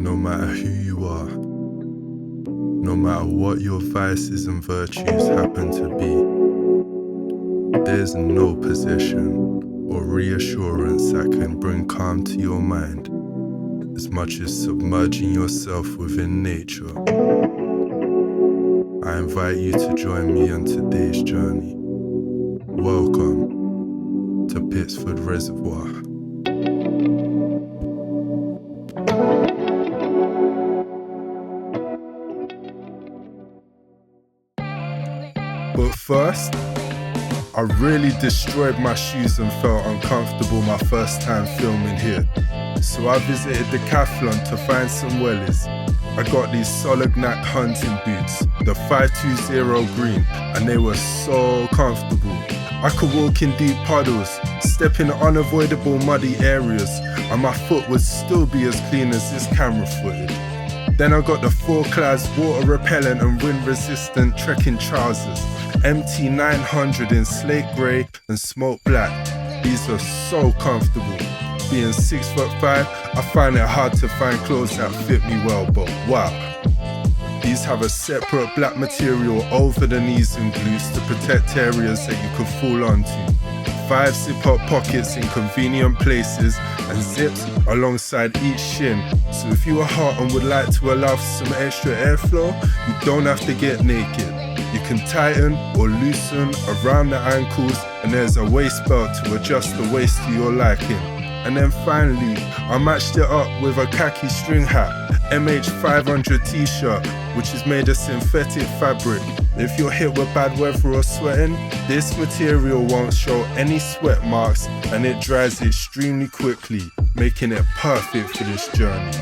No matter who you are, no matter what your vices and virtues happen to be, there's no possession or reassurance that can bring calm to your mind as much as submerging yourself within nature. I invite you to join me on today's journey. Welcome to Pitsford Reservoir. But first, I really destroyed my shoes and felt uncomfortable my first time filming here. So I visited Decathlon to find some wellies. I got these Solognac hunting boots, the 520 green, and they were so comfortable. I could walk in deep puddles, step in unavoidable muddy areas, and my foot would still be as clean as this camera footage. Then I got the 4-class water repellent and wind resistant trekking trousers, MT 900 in slate grey and smoke black. These are so comfortable. Being 6'5", I find it hard to find clothes that fit me well, but wow. These have a separate black material over the knees and glutes to protect areas that you could fall onto. 5 zip-up pockets in convenient places and zips alongside each shin. So if you are hot and would like to allow for some extra airflow, you don't have to get naked. You can tighten or loosen around the ankles, and there's a waist belt to adjust the waist to your liking. And then finally, I matched it up with a khaki string hat, MH500 t-shirt, which is made of synthetic fabric. If you're hit with bad weather or sweating, this material won't show any sweat marks and it dries extremely quickly, making it perfect for this journey.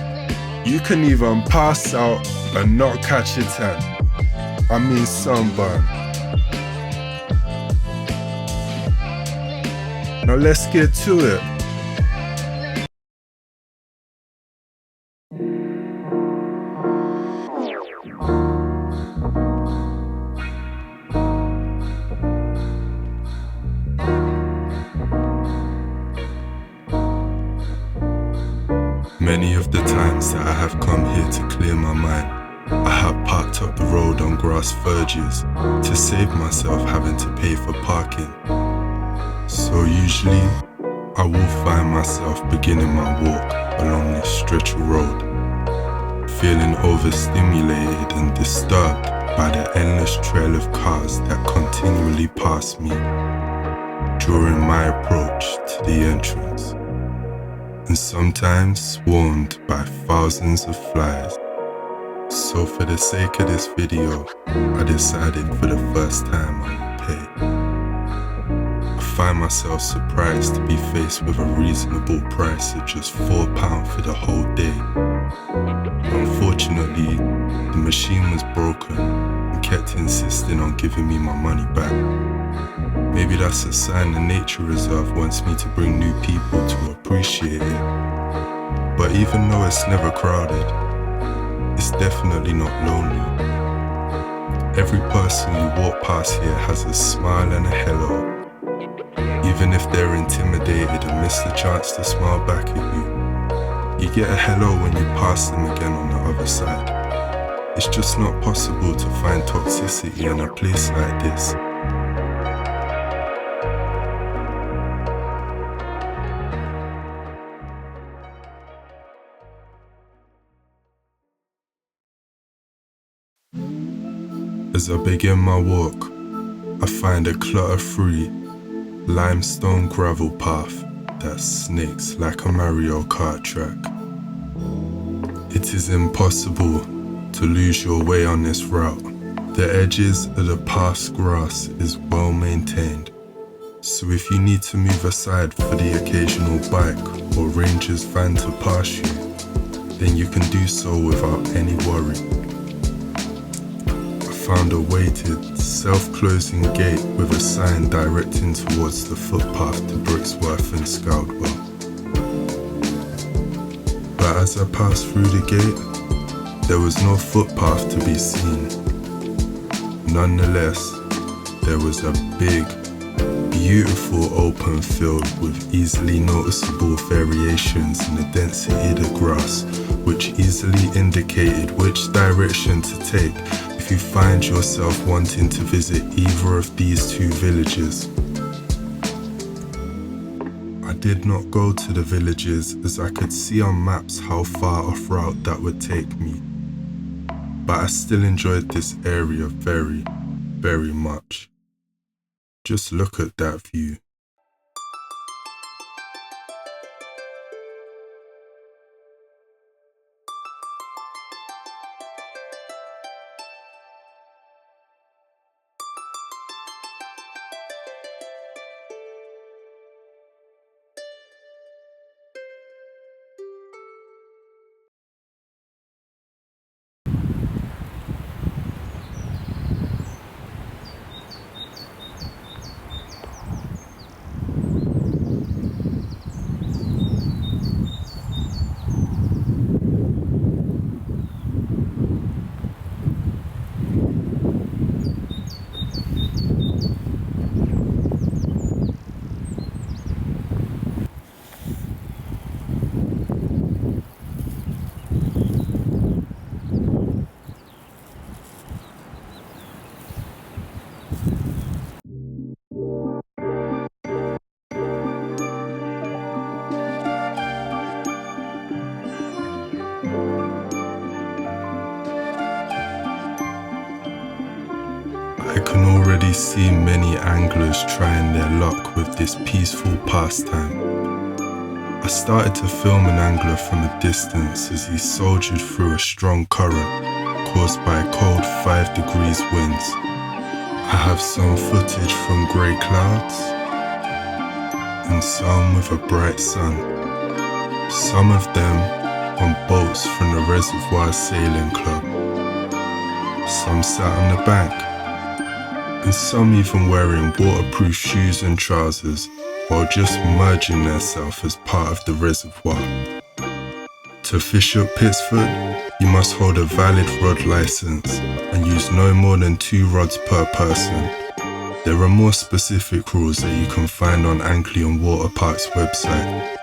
You can even pass out and not catch a tan. I mean sunburn. Now let's get to it. Many of the times that I have come here to clear my mind, I have parked up the road on grass verges to save myself having to pay for parking. So usually, I will find myself beginning my walk along this stretch of road, feeling overstimulated and disturbed by the endless trail of cars that continually pass me during my approach to the entrance, and sometimes swarmed by thousands of flies. So for the sake of this video, I decided for the first time I would pay. I find myself surprised to be faced with a reasonable price of just £4 for the whole day. Unfortunately, the machine was broken and kept insisting on giving me my money back. Maybe that's a sign the nature reserve wants me to bring new people to appreciate it. But even though it's never crowded, it's definitely not lonely. Every person you walk past here has a smile and a hello. Even if they're intimidated and miss the chance to smile back at you, you get a hello when you pass them again on the other side. It's just not possible to find toxicity in a place like this. As I begin my walk, I find a clutter-free limestone gravel path that snakes like a Mario Kart track. It is impossible to lose your way on this route. The edges of the path's grass is well maintained, so if you need to move aside for the occasional bike or ranger's van to pass you, then you can do so without any worry. Found a weighted, self-closing gate with a sign directing towards the footpath to Brixworth and Scoudwell. But as I passed through the gate, there was no footpath to be seen. Nonetheless, there was a big, beautiful open field with easily noticeable variations in the density of the grass, which easily indicated which direction to take if you find yourself wanting to visit either of these two villages. I did not go to the villages as I could see on maps how far off route that would take me, but I still enjoyed this area very, very much. Just look at that view. I can already see many anglers trying their luck with this peaceful pastime. I started to film an angler from a distance as he soldiered through a strong current caused by cold 5 degrees winds. I have some footage from grey clouds and some with a bright sun. Some of them on boats from the Reservoir Sailing Club. Some sat on the bank, and some even wearing waterproof shoes and trousers while just merging themselves as part of the reservoir. To fish at Pitsford, you must hold a valid rod license and use no more than 2 rods per person. There are more specific rules that you can find on Anglian Water Park's website,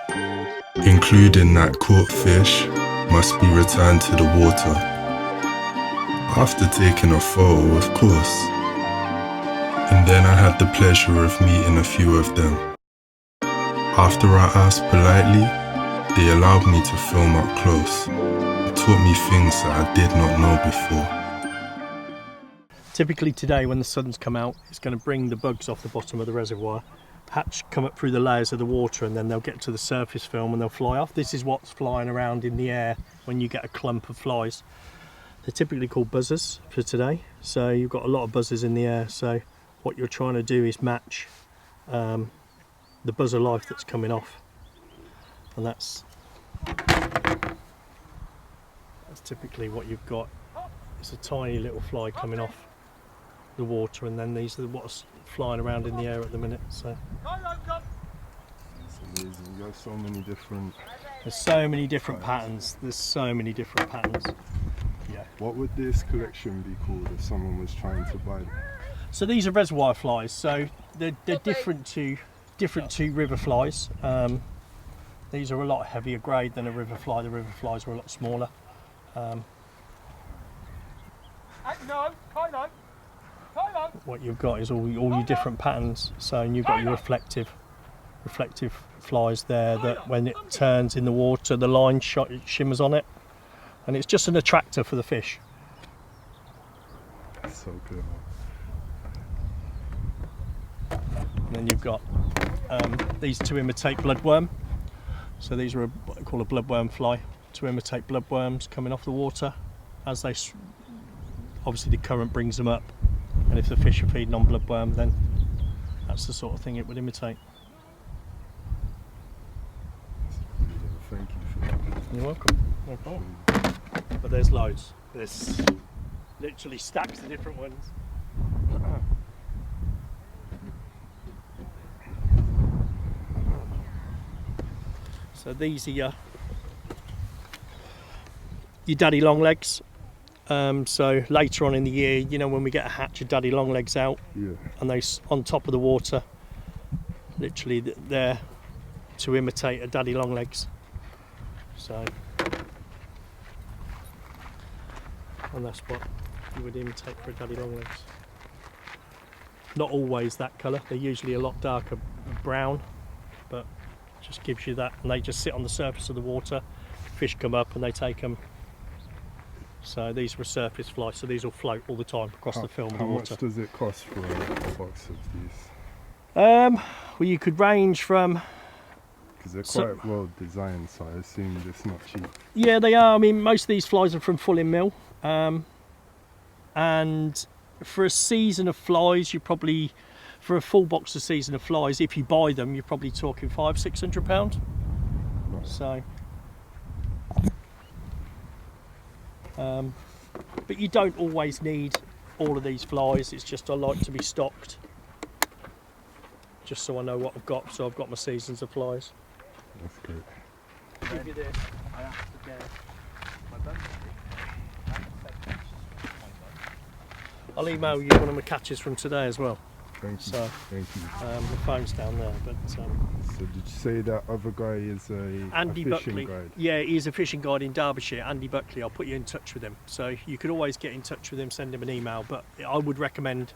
including that caught fish must be returned to the water. After taking a photo, of course. And then I had the pleasure of meeting a few of them. After I asked politely, they allowed me to film up close. It taught me things that I did not know before. Typically today when the sun's come out, it's going to bring the bugs off the bottom of the reservoir, come up through the layers of the water, and then they'll get to the surface film and they'll fly off. This is what's flying around in the air when you get a clump of flies. They're typically called buzzers for today, so you've got a lot of buzzers in the air. So what you're trying to do is match the buzzer life that's coming off, and that's typically what you've got. It's a tiny little fly coming off the water, and then these are what's flying around in the air at the minute. So it's amazing. You have so many different. There's so many different patterns. There's so many different patterns. Yeah. What would this collection be called if someone was trying to buy them? So these are reservoir flies. So they're different to river flies. These are a lot heavier grade than a river fly. The river flies are a lot smaller. What you've got is all your different patterns. So you've got your reflective flies there that when it turns in the water, the line shimmers on it, and it's just an attractor for the fish. That's so good. And then you've got these to imitate bloodworm. So these are what I call a bloodworm fly, to imitate bloodworms coming off the water. As they, obviously the current brings them up, and if the fish are feeding on bloodworm, then that's the sort of thing it would imitate. Thank you for that. You're welcome. No problem. But there's loads. There's literally stacks of different ones. So these are your daddy long legs. So later on in the year, you know, when we get a hatch of daddy long legs out, yeah, and they on top of the water, literally there to imitate a daddy longlegs. So, and that's what you would imitate for a daddy longlegs. Not always that colour, they're usually a lot darker brown, but just gives you that, and they just sit on the surface of the water, fish come up and they take them. So these were surface fly, so these will float all the time across the film of the water. How much does it cost for a box of these? Well, you could range from... Because they're quite well designed, so I assume it's not cheap. Yeah, they are. I mean, most of these flies are from Fulham Mill. And for a season of flies, you probably, for a full box of season of flies, if you buy them, you're probably talking £500–600. Right. So... but you don't always need all of these flies, it's just I like to be stocked just so I know what I've got. So I've got my seasons of flies. That's great. I'll give you this. I have to get my boat. I'll email you one of my catches from today as well. Thank you. So, thank you. The phone's down there, but So did you say that other guy is Andy a fishing Buckley. guide? Yeah, he's a fishing guide in Derbyshire. Andy Buckley. I'll put you in touch with him. So you could always get in touch with him, send him an email. But I would recommend.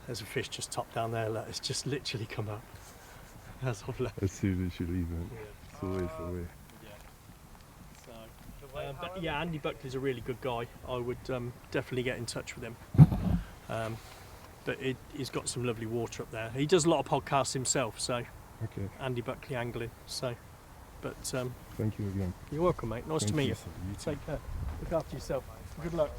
There's a fish just top down there. Look, it's just literally come up. As I've left. As soon as you leave it, it's always the way. Yeah. So, but yeah, Andy Buckley's a really good guy. I would definitely get in touch with him. But he's got some lovely water up there. He does a lot of podcasts himself, so Okay. Andy Buckley Angling. So, but Thank you again. you're welcome, mate. Nice to meet you. Sir. You too. Take care. Look after yourself. Good luck.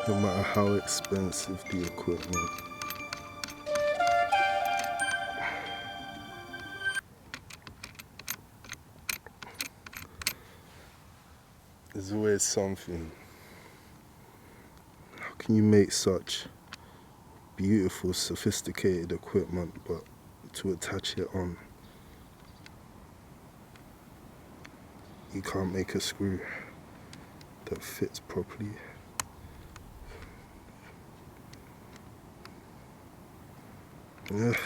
No matter how expensive the equipment, there's always something. How can you make such beautiful, sophisticated equipment, but to attach it on, you can't make a screw that fits properly? Ugh.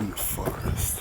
complete forest.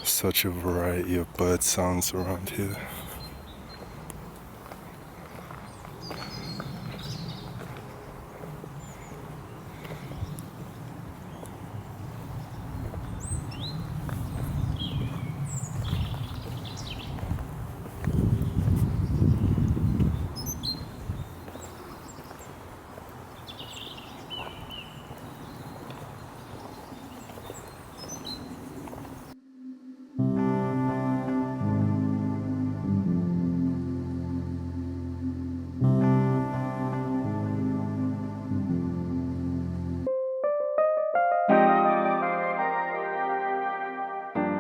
Such a variety of bird sounds around here.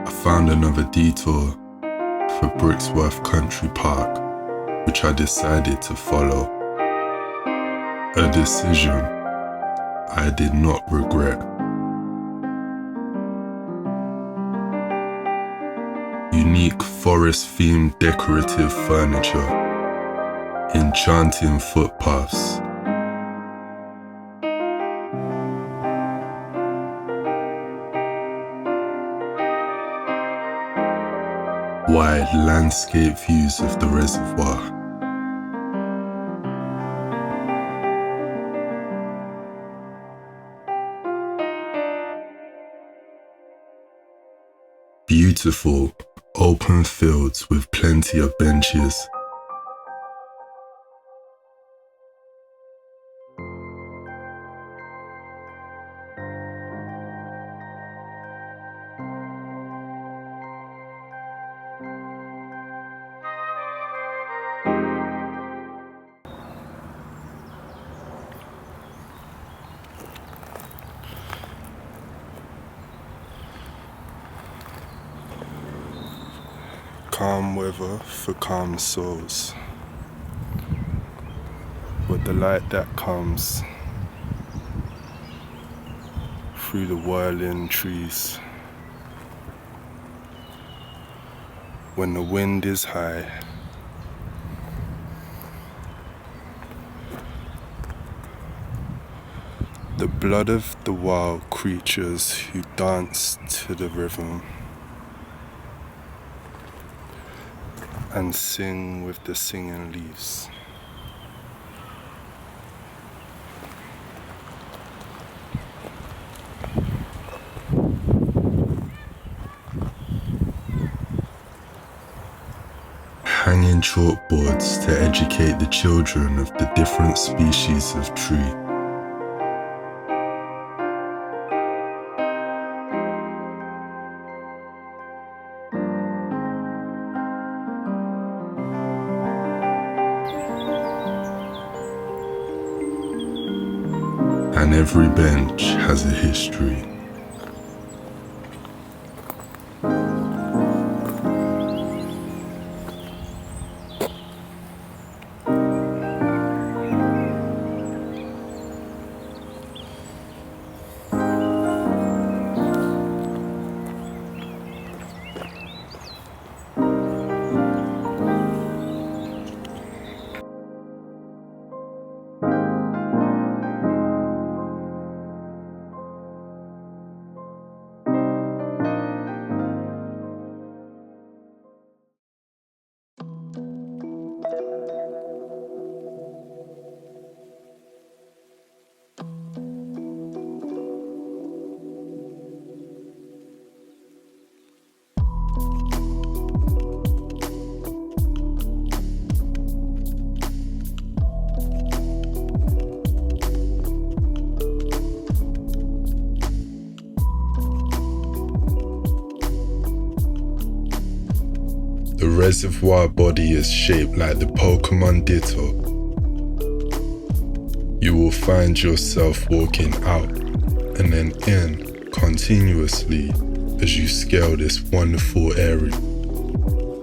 I found another detour for Brixworth Country Park, which I decided to follow. A decision I did not regret. Unique forest-themed decorative furniture, enchanting footpaths, wide landscape views of the reservoir. Beautiful open fields with plenty of benches. Calm weather for calm souls, but the light that comes through the whirling trees when the wind is high, the blood of the wild creatures who dance to the rhythm and sing with the singing leaves. Hanging chalkboards to educate the children of the different species of tree. and every bench has a history. The reservoir body is shaped like the Pokemon Ditto. You will find yourself walking out and then in continuously as you scale this wonderful area.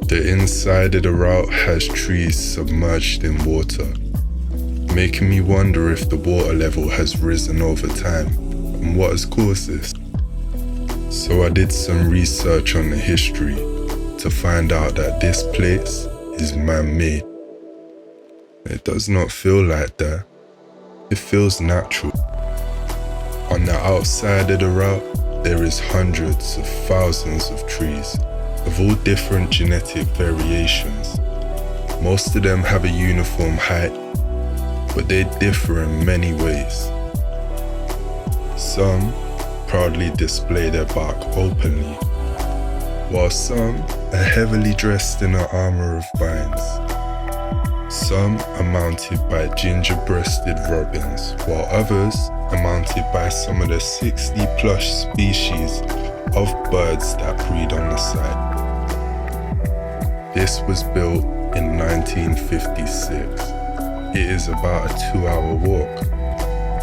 The inside of the route has trees submerged in water, making me wonder if the water level has risen over time and what has caused this. So I did some research on the history to find out that this place is man-made. It does not feel like that. It feels natural. On the outside of the route, there is hundreds of thousands of trees of all different genetic variations. Most of them have a uniform height, but they differ in many ways. Some proudly display their bark openly, while some are heavily dressed in an armor of vines. Some are mounted by ginger-breasted robins, while others are mounted by some of the 60-plus species of birds that breed on the site. This was built in 1956. It is about a 2-hour walk.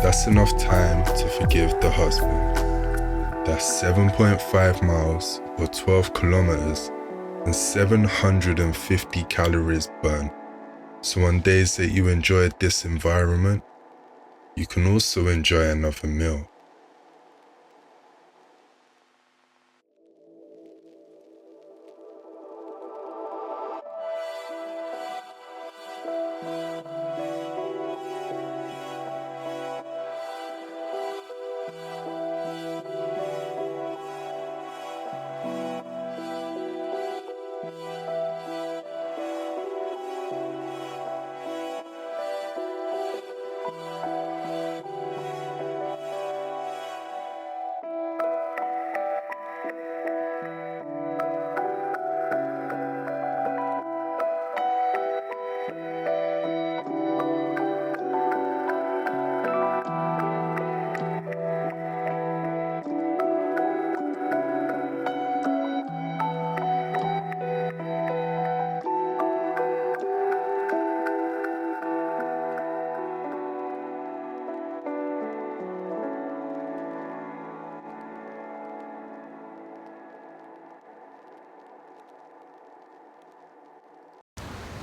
That's enough time to forgive the husband. That's 7.5 miles or 12 kilometers and 750 calories burned. So on days that you enjoyed this environment, you can also enjoy another meal.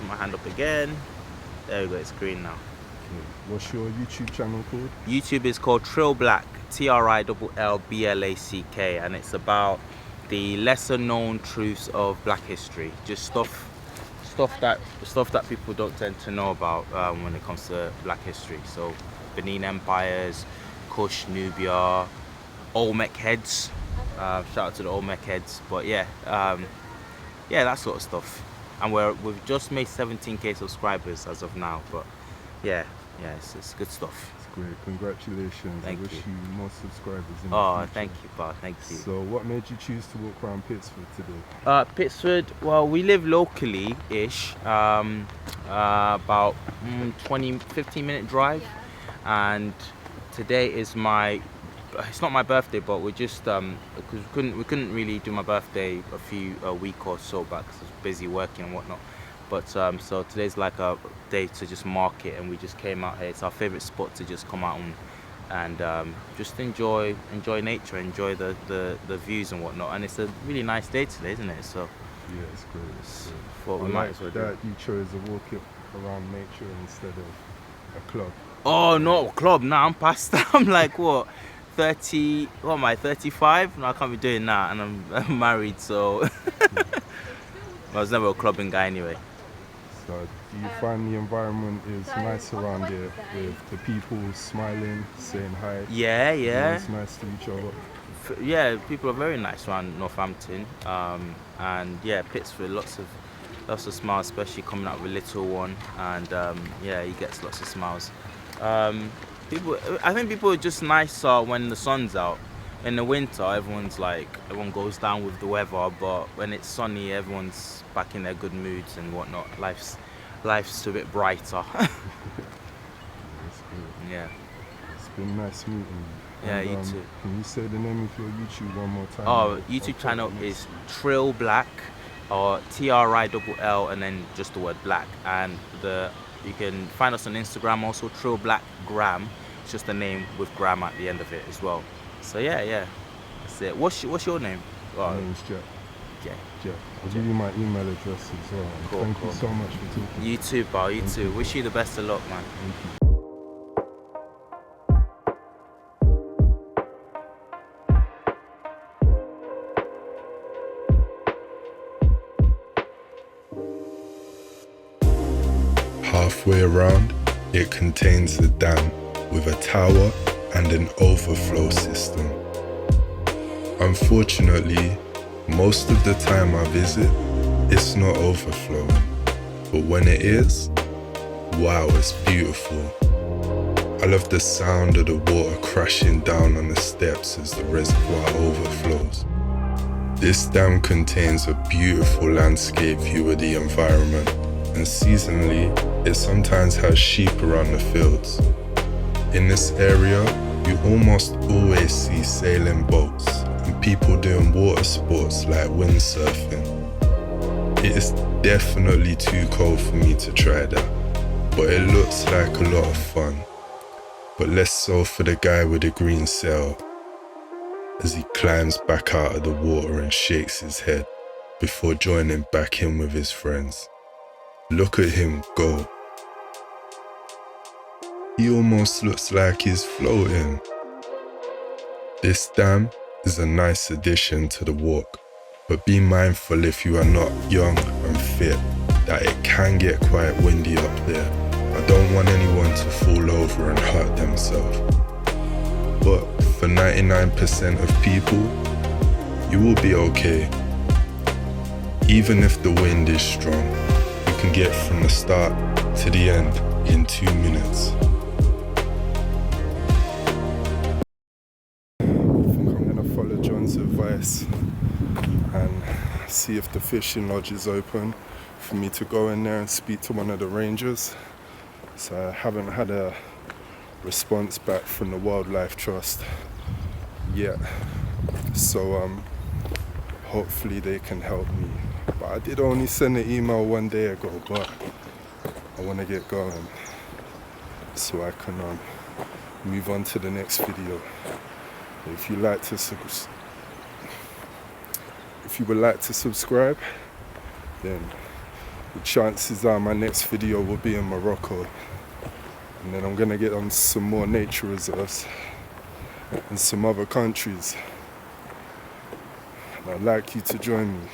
My hand up again. There we go, it's green now. What's your YouTube channel called? YouTube is called Trill Black, TRILLBLACK, and it's about the lesser known truths of Black history. Just stuff that people don't tend to know about when it comes to Black history. So Benin empires, Kush, Nubia, Olmec heads. Shout out to the Olmec heads. But yeah, that sort of stuff. And we've just made 17k subscribers as of now. But yeah, it's good stuff. It's great. Congratulations. Thank I wish you more subscribers in the Oh, future. thank you, Bar. Thank you. So what made you choose to walk around Pitsford today? Pitsford, well, we live locally-ish, about 15-minute drive, and today is it's not my birthday, but we're just because we couldn't really do my birthday a week or so back because I was busy working and whatnot. But so today's like a day to just mark it, and we just came out here. It's our favorite spot to just come out and just enjoy nature, enjoy the views and whatnot. And it's a really nice day today, isn't it? So Yeah, it's great. It's great. what we I might like as well do. that you chose a walk around nature instead of a club. Oh no, club! Nah, I'm past that. I'm like what, 30? What am I? 35? No, I can't be doing that, and I'm married, so I was never a clubbing guy anyway. So do you find the environment is nice around here with the people smiling, saying hi? Yeah, yeah. Everyone's nice to each other. Yeah, people are very nice around Northampton, and yeah, Pitsford, lots of smiles, especially coming out with a little one, and yeah, he gets lots of smiles. I think people are just nicer when the sun's out. In the winter, everyone goes down with the weather, but when it's sunny, everyone's back in their good moods and whatnot. Life's a bit brighter. That's good. Yeah. It's been nice meeting you. Yeah, And, you too. Can you say the name of your YouTube one more time? Oh, I'll YouTube put channel it is Trill Black, or TRILL, and then just the word black. And you can find us on Instagram also, Trill Black Gram. It's just a name with gram at the end of it as well. So yeah, that's it. What's your name? My name's Jack. Jay. I'll give you my email address as well. Cool, Thank cool. you so much for talking. You too, pal. You too. Wish you the best of luck, man. Thank you. Halfway around, it contains a dam with a tower and an overflow system. Unfortunately, most of the time I visit, it's not overflowing. But when it is, wow, it's beautiful. I love the sound of the water crashing down on the steps as the reservoir overflows. This dam contains a beautiful landscape view of the environment, and seasonally, it sometimes has sheep around the fields. In this area, you almost always see sailing boats and people doing water sports like windsurfing. It is definitely too cold for me to try that, but it looks like a lot of fun. But less so for the guy with the green sail, as he climbs back out of the water and shakes his head before joining back in with his friends. Look at him go. He almost looks like he's floating. This dam is a nice addition to the walk, but be mindful if you are not young and fit that it can get quite windy up there. I don't want anyone to fall over and hurt themselves. But for 99% of people, you will be okay. Even if the wind is strong, you can get from the start to the end in 2 minutes. I think I'm gonna follow John's advice and see if the fishing lodge is open for me to go in there and speak to one of the rangers. So I haven't had a response back from the Wildlife Trust yet. So hopefully they can help me. But I did only send an email 1 day ago, but I want to get going so I can move on to the next video. If you would like to subscribe, then the chances are my next video will be in Morocco, and then I'm gonna get on some more nature reserves in some other countries, and I'd like you to join me.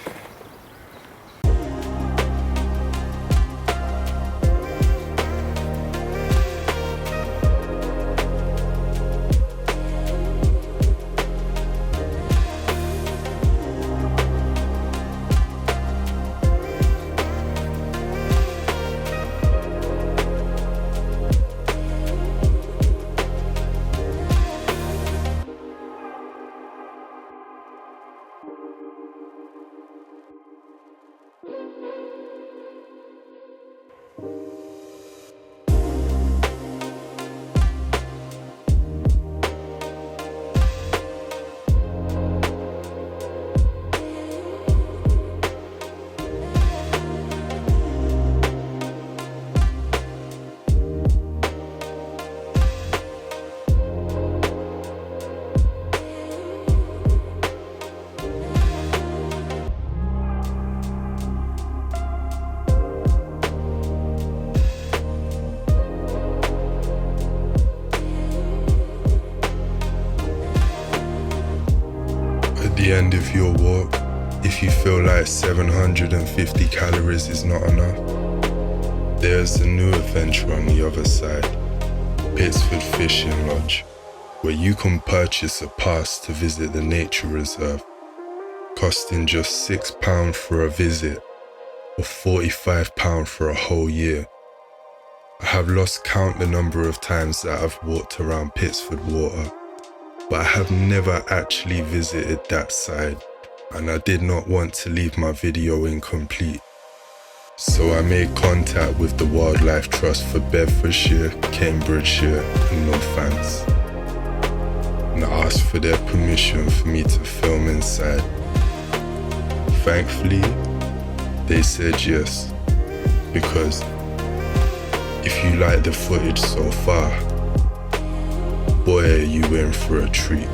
the end of your walk, if you feel like 750 calories is not enough, there's a new adventure on the other side, Pitsford Fishing Lodge, where you can purchase a pass to visit the nature reserve, costing just £6 for a visit or £45 for a whole year. I have lost count the number of times that I've walked around Pitsford Water, but I have never actually visited that side, and I did not want to leave my video incomplete. So I made contact with the Wildlife Trust for Bedfordshire, Cambridgeshire and Northamptonshire, and I asked for their permission for me to film inside. Thankfully, they said yes, because if you like the footage so far, boy, are you in for a treat.